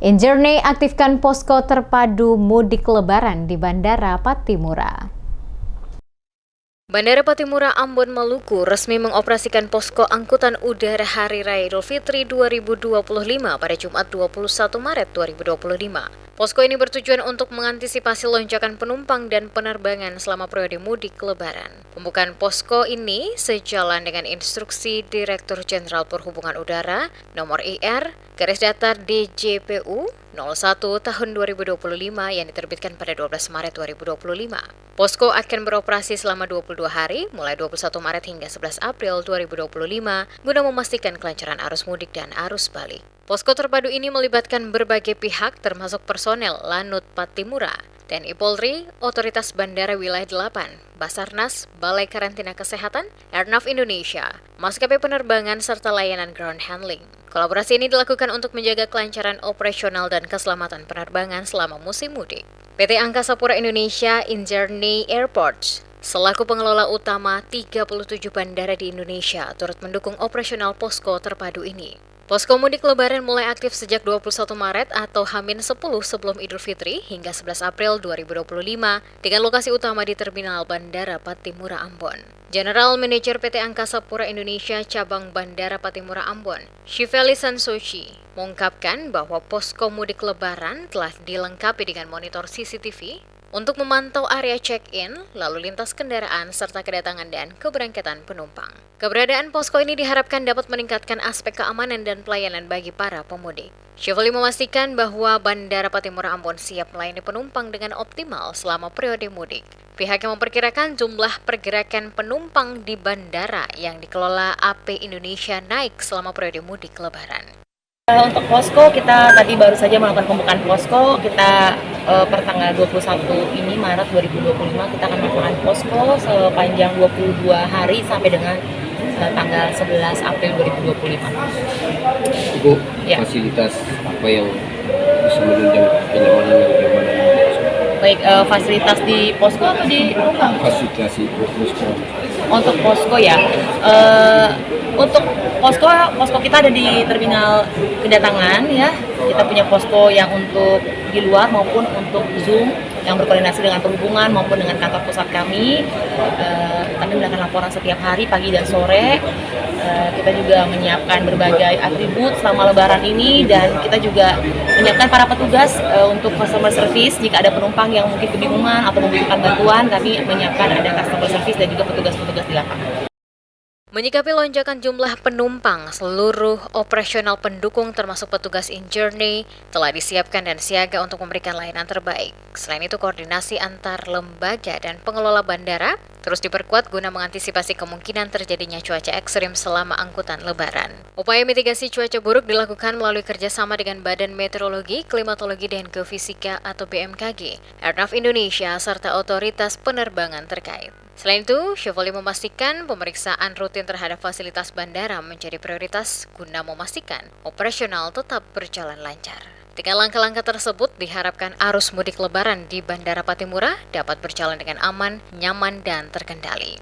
InJourney aktifkan posko terpadu mudik lebaran di Bandara Patimura. Bandara Patimura, Ambon, Maluku resmi mengoperasikan posko angkutan udara Hari Raya Idul Fitri 2025 pada Jumat 21 Maret 2025. Posko ini bertujuan untuk mengantisipasi lonjakan penumpang dan penerbangan selama periode mudik lebaran. Pembukaan posko ini sejalan dengan instruksi Direktur Jenderal Perhubungan Udara nomor IR garis datar DJPU 01 tahun 2025 yang diterbitkan pada 12 Maret 2025. Posko akan beroperasi selama 22 hari, mulai 21 Maret hingga 11 April 2025, guna memastikan kelancaran arus mudik dan arus balik. Posko terpadu ini melibatkan berbagai pihak termasuk personel Lanut Patimura, TNI Polri, Otoritas Bandara Wilayah 8, Basarnas, Balai Karantina Kesehatan, Airnav Indonesia, maskapai penerbangan serta layanan ground handling. Kolaborasi ini dilakukan untuk menjaga kelancaran operasional dan keselamatan penerbangan selama musim mudik. PT Angkasa Pura Indonesia InJourney Airports selaku pengelola utama 37 bandara di Indonesia turut mendukung operasional posko terpadu ini. Posko mudik lebaran mulai aktif sejak 21 Maret atau H-10 sebelum Idul Fitri hingga 11 April 2025 dengan lokasi utama di Terminal Bandara Patimura Ambon. General Manager PT Angkasa Pura Indonesia Cabang Bandara Patimura Ambon, Shiveli Sansochi, mengungkapkan bahwa posko mudik lebaran telah dilengkapi dengan monitor CCTV untuk memantau area check-in, lalu lintas kendaraan, serta kedatangan dan keberangkatan penumpang. Keberadaan posko ini diharapkan dapat meningkatkan aspek keamanan dan pelayanan bagi para pemudik. Shiveli memastikan bahwa Bandara Patimura Ambon siap melayani penumpang dengan optimal selama periode mudik. Pihaknya memperkirakan jumlah pergerakan penumpang di bandara yang dikelola AP Indonesia naik selama periode mudik lebaran. Untuk posko, kita tadi baru saja melakukan pembukaan posko. Kita per tanggal 21 ini Maret 2025 kita akan melakukan posko sepanjang 22 hari sampai dengan tanggal 11 April 2025. Ibu, ya. Fasilitas apa yang bisa menunjang kenyamanan dan keamanan? Baik, fasilitas di posko atau di penumpang? Fasilitas di posko. Untuk posko ya, untuk posko kita ada di terminal kedatangan ya. Kita punya posko yang untuk di luar maupun untuk Zoom yang berkoordinasi dengan perhubungan maupun dengan kantor pusat kami. Kami melakukan laporan setiap hari pagi dan sore. Kita juga menyiapkan berbagai atribut selama lebaran ini dan kita juga menyiapkan para petugas untuk customer service. Jika ada penumpang yang mungkin kebingungan atau membutuhkan bantuan, kami menyiapkan ada customer service dan juga petugas-petugas di lapangan. Menyikapi lonjakan jumlah penumpang, seluruh operasional pendukung termasuk petugas InJourney telah disiapkan dan siaga untuk memberikan layanan terbaik. Selain itu, koordinasi antar lembaga dan pengelola bandara terus diperkuat guna mengantisipasi kemungkinan terjadinya cuaca ekstrim selama angkutan lebaran. Upaya mitigasi cuaca buruk dilakukan melalui kerjasama dengan Badan Meteorologi, Klimatologi, dan Geofisika atau BMKG, Airnav Indonesia, serta otoritas penerbangan terkait. Selain itu, Shiveli memastikan pemeriksaan rutin terhadap fasilitas bandara menjadi prioritas guna memastikan operasional tetap berjalan lancar. Dengan langkah-langkah tersebut, diharapkan arus mudik lebaran di Bandara Patimura dapat berjalan dengan aman, nyaman, dan terkendali.